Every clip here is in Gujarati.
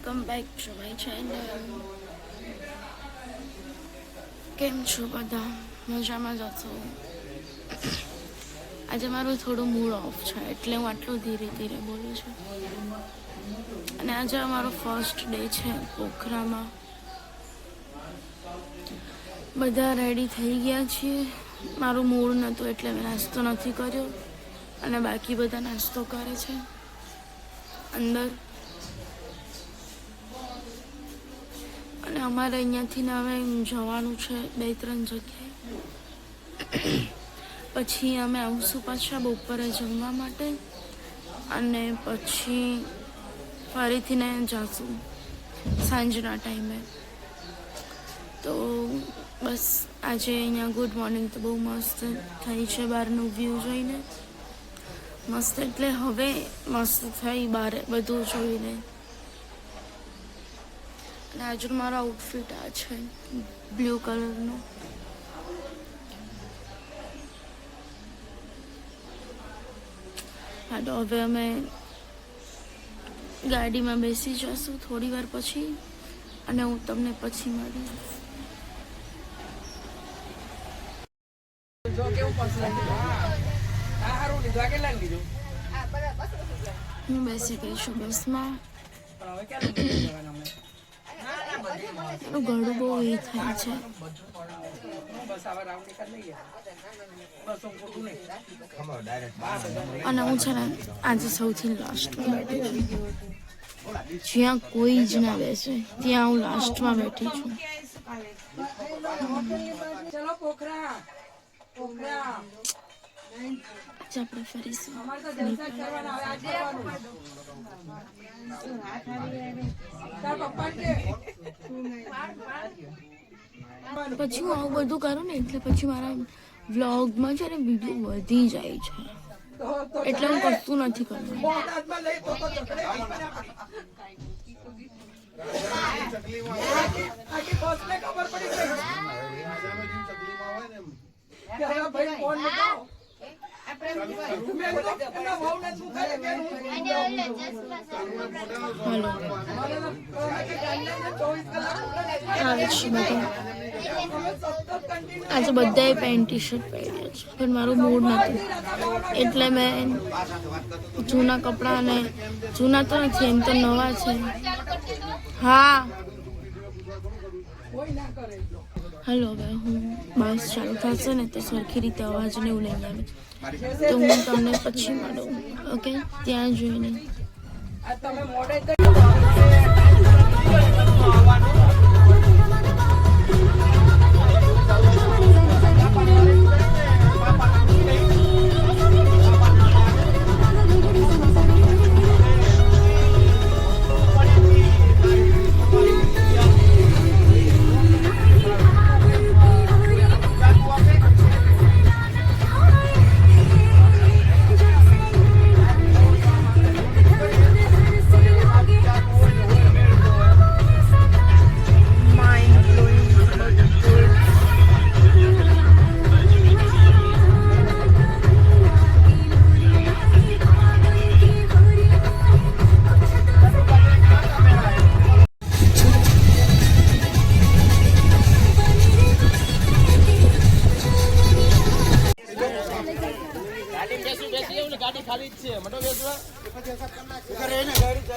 Welcome back to my channel. કેમ છો બધા? મજામાં જ છો? આજે મારું થોડું મૂડ ઓફ છે એટલે હું આટલું ધીરે ધીરે બોલું છું. અને આજે અમારો ફર્સ્ટ ડે છે પોખરામાં. બધા રેડી થઈ ગયા છીએ. મારું મૂડ નહોતું એટલે મેં નાસ્તો નથી કર્યો અને બાકી બધા નાસ્તો કરે છે અંદર. અને અમારે અહીંયાથી ને હવે જવાનું છે 2-3 જગ્યાએ. પછી અમે આવશું પાછા બપોરે જમવા માટે અને પછી ફરીથી ને જઈશું સાંજના ટાઈમે. તો બસ આજે અહીંયા ગુડ મોર્નિંગ તો બહુ મસ્ત થઈ છે બહારનું વ્યૂ જોઈને. મસ્ત એટલે હવે મસ્ત થઈ બહાર બધું જોઈને. અને આજુ મારો આઉટફિટ આ છે બ્લુ કલરનો. હા તો હવે અમે ગાડીમાં બેસી જશું થોડી વાર પછી અને હું તમને પછી મળીશ. હું બેસી ગઈ છું બસમાં. ગળું બહુ એ થાય છે. અને હું છે ને આજે સૌથી લાસ્ટમાં બેઠી છું. જ્યાં કોઈ જ ના બેસે ત્યાં હું લાસ્ટમાં બેઠી છું. આજે આપણે ફરીશું. પછી હું આવું બધું કરું ને એટલે પછી મારા વ્લોગમાં છે ને વિડીયો વધી જાય છે એટલે હું કશું નથી કરવાનું. આજે બધાએ પેન્ટ ટી શર્ટ પહેર્યા છે પણ મારું મૂડ નહોતું એટલે મેં જૂના કપડાને જૂના તો નથી એમ તો નવા છે. હા હલો હવે હું બસ ચાલુ થશે ને તો સરખી રીતે અવાજ ને એવું લઈને આવે તો હું તમને પછી મળું. ઓકે ત્યાં જોઈને.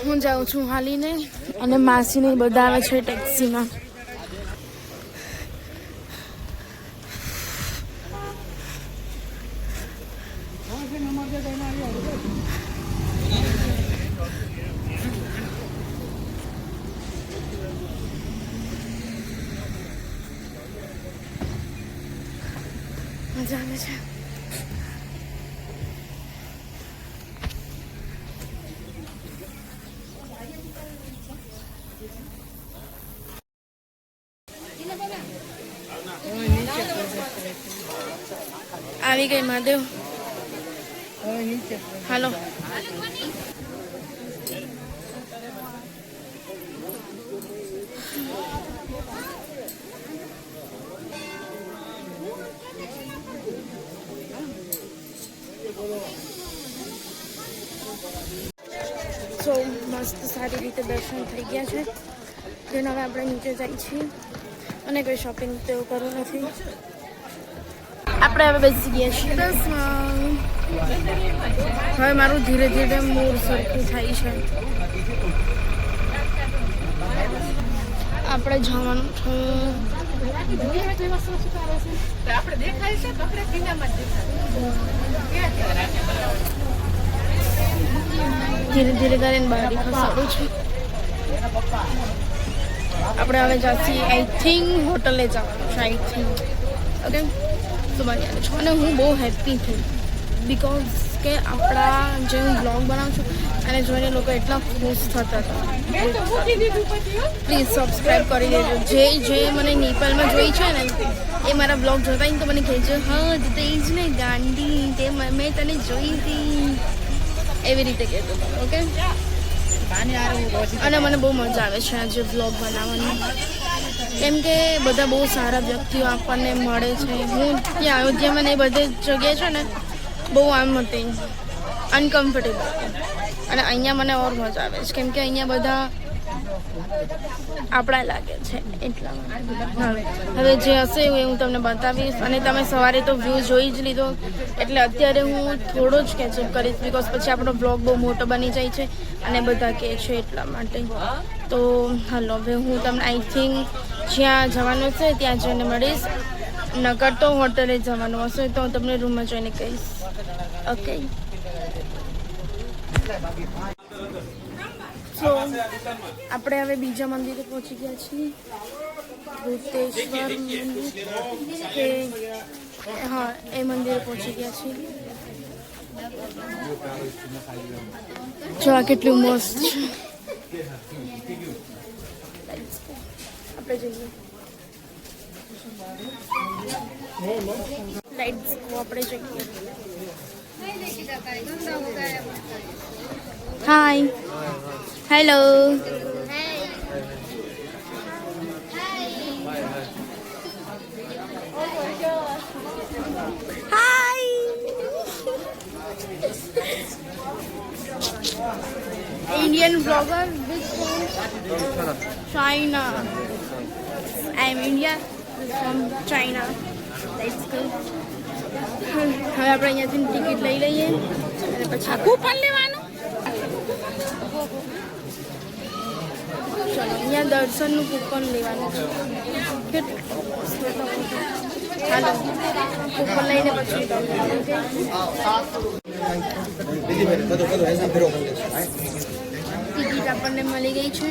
હું જાઉં છું હાલીને અને માસીને બધા આવે છે ટેક્સીમાં. મજા આવે છે. આવી ગઈ મહાદેવ. હાલો સો મસ્ત સારી રીતે દર્શન થઈ ગયા છે. જેને હવે આપણે નીચે જઈએ છીએ અને કોઈ શોપિંગ તેવું કરવું નથી. આપણે હવે બેસી ગયા છીએ બસમાં. હવે મારું ધીરે ધીરે મૂડ સરખું થાય છે. આપણે જવાનું છે ધીરે ધીરે કરીને બહાર ખસાડું છું. આપણે હવે જઈએ આઈ થિંક હોટલે જવાનું છે. આઈ થિંક ઓકે તો બની છું. અને હું બહુ હેપી થઈ બિકોઝ કે આપણા જે હું બ્લોગ બનાવું છું અને જોઈને લોકો એટલા ખુશ થતા હતા. પ્લીઝ સબસ્ક્રાઈબ કરી લેજો. જે મને નેપાળમાં જોઈ છે ને એ મારા બ્લોગ જોતા હોય તો મને કહેજો હા તે જ ને ગાંડી તે મેં તને જોઈ હતી એવી રીતે કહેતો. ઓકે અને મને બહુ મજા આવે છે આજે બ્લોગ બનાવવાની કેમ કે બધા બહુ સારા વ્યક્તિઓ આપણને મળે છે. હું ત્યાં અયોધ્યામાં ને એ બધી જગ્યાએ છે ને બહુ આમ હતી અનકમ્ફર્ટેબલ અને અહીંયા મને ઓર મજા આવે છે કેમ કે અહીંયા બધા આપણા લાગે છે એટલા માટે. હવે જે હશે એ હું તમને બતાવીશ. અને તમે સવારે તો વ્યૂ જોઈ જ લીધો એટલે અત્યારે હું થોડો જ કેચઅપ કરીશ બિકોઝ પછી આપણો બ્લોગ બહુ મોટો બની જાય છે અને બધા કહે છે એટલા માટે. તો હાલો હવે હું તમને આઈ થિંક જ્યાં જવાનું છે ત્યાં જઈને મળીશ. નકર તો હોટલે જવાનું હશે તો હું તમને રૂમમાં જઈને કહીશ. ઓકે સો આપણે હવે બીજા મંદિરે પહોંચી ગયા છીએ. ભૂતેશ્વર મંદિર કે હા એ મંદિરે પહોંચી ગયા છીએ. જો આ કેટલું મસ્ત છે. આપણે જઈએ. લાઈટ્સ આપણે જઈએ. Hi hello hi Indian vlogger which from China. I am India from China. That's good. હવે આપણે અહીંયાથી ટિકિટ લઈ લઈએ અને પછી કૂપન લેવાનું. ચલો અહીંયા દર્શનનું કૂપન લેવાનું છે. હાલો કૂપન લઈને પછી ટિકિટ આપણને મળી ગઈ છે.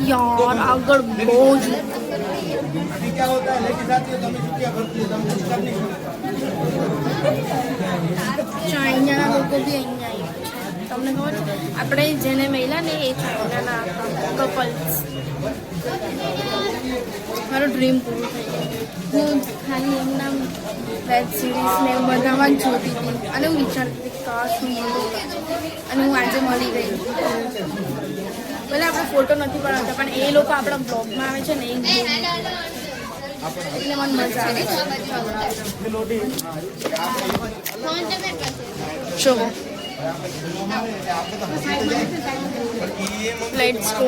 यार આગળ બહુ જ ચાઇનાના લોકો બી અહીંયા આવ્યા છે. તમને ખબર છે આપણે જેને મળ્યા ને એ ચાઇનાના કપલ્સ. મારું ડ્રીમ પૂરું થઈ ગયું. હું ખાલી એમના વેબ સિરીઝ ને બધામાં જ જોતી હતી અને હું વિચારતી હતી કાશ હું મળું અને હું આજે મળી ગઈ. ભલે આપણે ફોટો નથી પડાવતા પણ એ લોકો આપણા બ્લોગમાં આવે છે ને એ એટલે મને મજા આવે છે. ચલો let's go.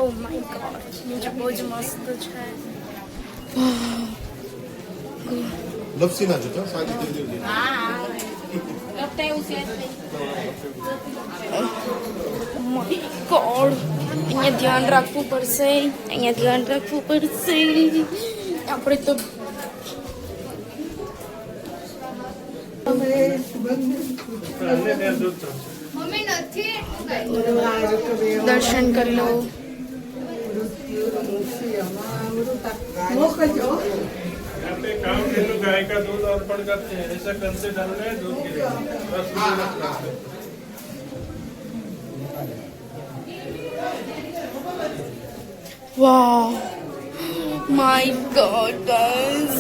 Oh my god, નીચે બહુ જ મસ્ત છે. લપસી ના જતો સાજી કરી દેજો. માય ગોડ અહીંયા ધ્યાન રાખવું પડશે. અહીંયા ધ્યાન રાખવું પડશે. આપણે તો દર્શન કરી લો. गाय का दूध अर्पण करते हैं ऐसा कंसे डालना है दूध के लिए बस વાહ માય ગોડ ગાઈસ,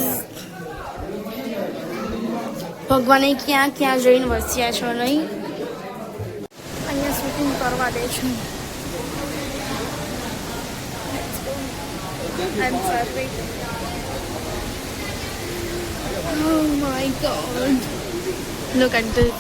ભગવાને ક્યાં ક્યાં જઈને વસ્યા છો નહીં. અહીંયા શૂટિંગ કરવા દે છે. I'm sorry. Oh my god. Look at this.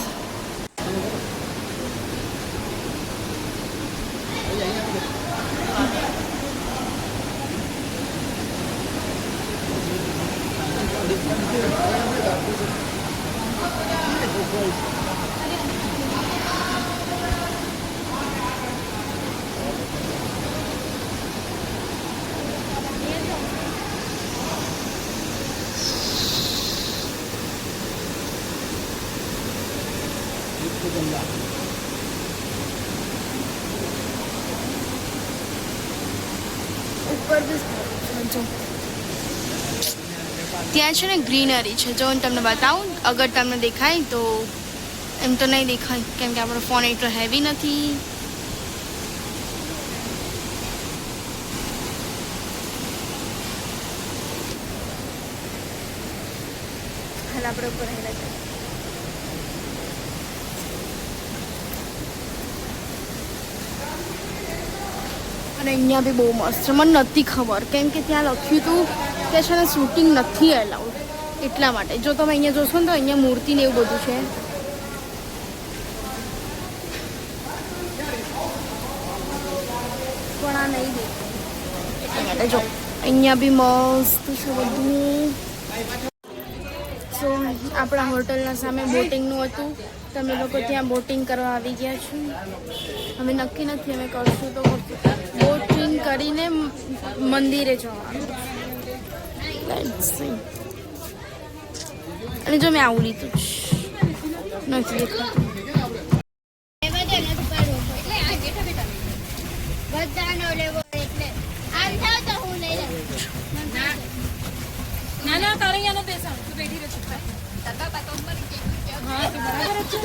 ઉપર બી જો ત્યાં છે ને ગ્રીનરી છે. જો હું તમને બતાવું, અગર તમને દેખાય તો, એમ તો નહીં દેખાય કેમ કે આપણો ફોન એટલો હેવી નથી. હાલ આપણે ઉપર હેલા છે. અને અહીંયા બી બહુ મસ્ત છે. મને નથી ખબર કેમ કે ત્યાં લખ્યું હતું કે છે ને શૂટિંગ નથી એલાઉડ, એટલા માટે. જો તમે અહીંયા જોશો ને તો અહીંયા મૂર્તિ ને એવું બધું છે. પણ આ નહીં દેખાય એટલા માટે. જો અહીંયા બી મસ્ત છે બધું. સો આપણા હોટલના સામે બોટિંગનું હતું, તમે લોકો ત્યાં બોટિંગ કરવા આવી ગયા છો. અમે નક્કી નથી, અમે કરશું તો કરશું. બોટિંગ કરીને મંદિરે જવાનું. અને જો મેં આવું લીધું જ નથી દેખાતું. ના ના તારે અહીંયા નો બેસા, તું બેઠી રહે ચૂપ. હા તું બરાબર જ છે.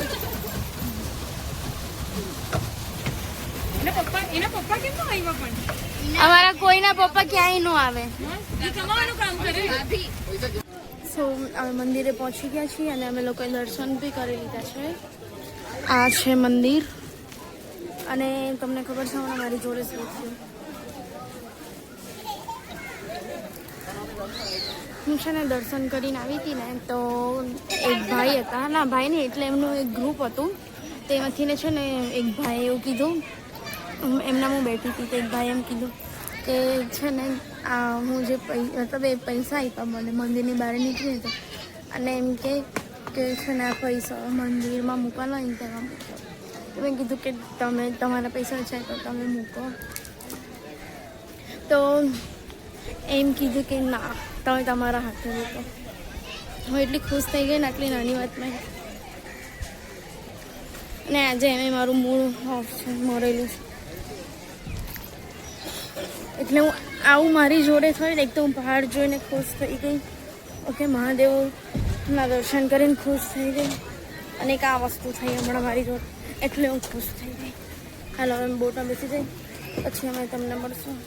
એના પપ્પા કેમ ન આવ્યા પણ? અમારા કોઈના પપ્પા ક્યાંય ન આવે. એ કમાવાનું કામ કરે. સો અમે મંદિરે પહોંચી ગયા છીએ અને અમે લોકોએ દર્શન બી કરી લીધા છે. આ છે મંદિર. અને તમને ખબર છે હમણાં મારી જોડે શું થયું? હું છે ને દર્શન કરીને આવી હતી ને, તો એક ભાઈ હતા, ના ભાઈ નહીં એટલે એમનું એક ગ્રુપ હતું. તેમાંથી ને છે ને એક ભાઈએ એવું કીધું, એમના હું બેઠી હતી, તો એક ભાઈ એમ કીધું કે છે ને આ હું જે મતલબ એ પૈસા આપ્યા મને મંદિરની બહાર નીકળી તો, અને એમ કે છે ને આ પૈસા મંદિરમાં મૂકવાના નહીં તેમાં મૂકો. તો મેં કીધું કે તમે તમારા પૈસા છે તો તમે મૂકો. તો એમ કીધું કે ના, તમે તમારા હાથે મૂકો. હું એટલી ખુશ થઈ ગઈ ને આટલી નાની વાતમાં. ને આજે એમ મારું મૂડ ઓફ છે, મરેલું છે. એટલે હું આવું મારી જોડે થયું ને, એક તો હું પહાડ જોઈને ખુશ થઈ ગઈ. ઓકે, મહાદેવના દર્શન કરીને ખુશ થઈ ગઈ. અને એક આ વસ્તુ થઈ હમણાં મારી જોડે, એટલે હું ખુશ થઈ ગઈ. હાલો હવે બોટમાં બેસી જઈ, પછી અમે તમને મળશું.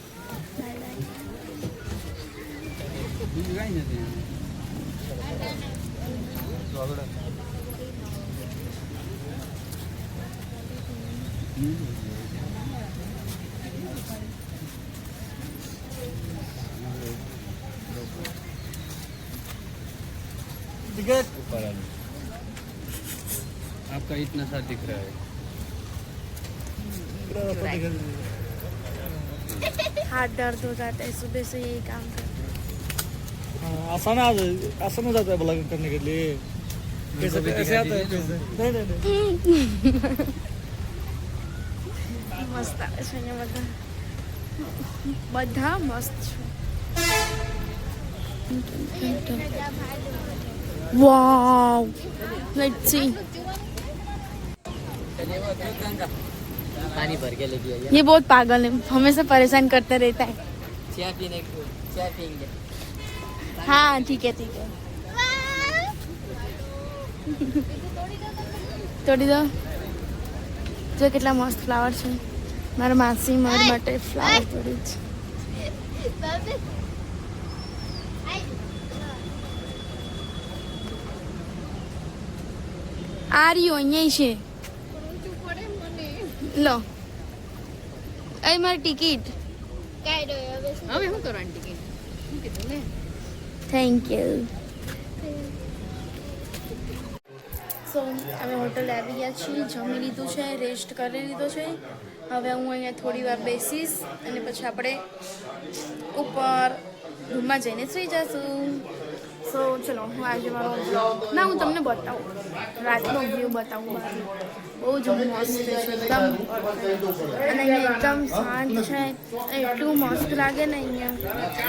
Bye bye. आपका इतना सा दिख रहा है. हाथ दर्द हो जाता है सुबह से यही काम करते हैं. आसान हो जाता है ब्लॉगिंग करने के लिए. कैसे ऐसे आता है कैसे? नहीं મસ્ત આવે છે અહીંયા બધા મસ્ત છે. વાવ, લેટ્સ સી. पानी भर के लेके आइए. ये बहुत पागल है, हमेशा परेशान करते रहता है. चाय पीएंगे. हाँ ठीक है ठीक है. तोड़ी दो. જો કેટલા મસ્ત ફ્લાવર છે. મારા માસી મારા માટે ફ્લાવર તોડી છે. આ રહ્યો અહીંયા છે. લો અહીં મારી ટિકિટ. હવે શું કરવાની ટિકિટ શું કીધું લે થેન્ક યુ. સો અમે હોટલ આવી ગયા છીએ, જમી લીધું છે, રેસ્ટ કરી લીધો છે. હવે હું અહીંયા થોડી વાર બેસીશ અને પછી આપણે ઉપર રૂમમાં જઈને સુઈ જશું. સો ચલો હું આજે મારો vlog ના હું તમને બતાવું, રાતનો વ્યૂ બતાવું. બહુ જ મસ્ત છે એકદમ, અને અહીંયા એકદમ શાંત છે, એટલું મસ્ત લાગે ને અહીંયા.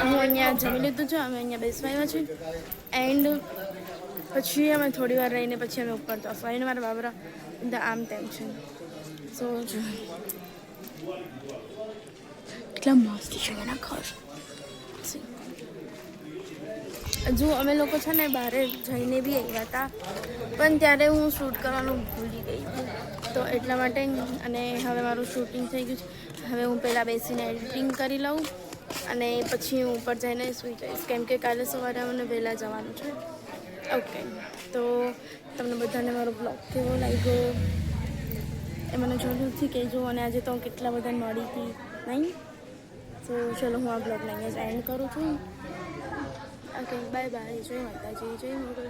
હું અહીંયા જમી લીધું છે, અમે અહીંયા બેસવા આવ્યા છીએ. એન્ડ પછી અમે થોડી વાર રહીને પછી અમે ઉપર જશું. આવીને મારા બાબરા બધા આમ તેમ છે. સો એટલા મસ્ત છે એના ઘર. હજુ અમે લોકો છે ને બહાર જઈને બી આવ્યા હતા, પણ ત્યારે હું શૂટ કરવાનું ભૂલી ગઈ હતી, તો એટલા માટે. અને હવે મારું શૂટિંગ થઈ ગયું છે. હવે હું પહેલાં બેસીને એડિટિંગ કરી લઉં અને પછી હું ઉપર જઈને સૂઈ જઈશ, કેમ કે કાલે સવારે મને વહેલા જવાનું છે. ઓકે, તો તમને બધાને મારો બ્લોગ કેવો લાગ્યો એ મને જરૂરથી કહેજો. અને આજે તો કેટલા બધા મળી હતી નહીં. તો ચલો હું આ બ્લોગને અહીંયા જ એન્ડ કરું છું. Okay, bye bye. જય માતાજી, જય મોગલ.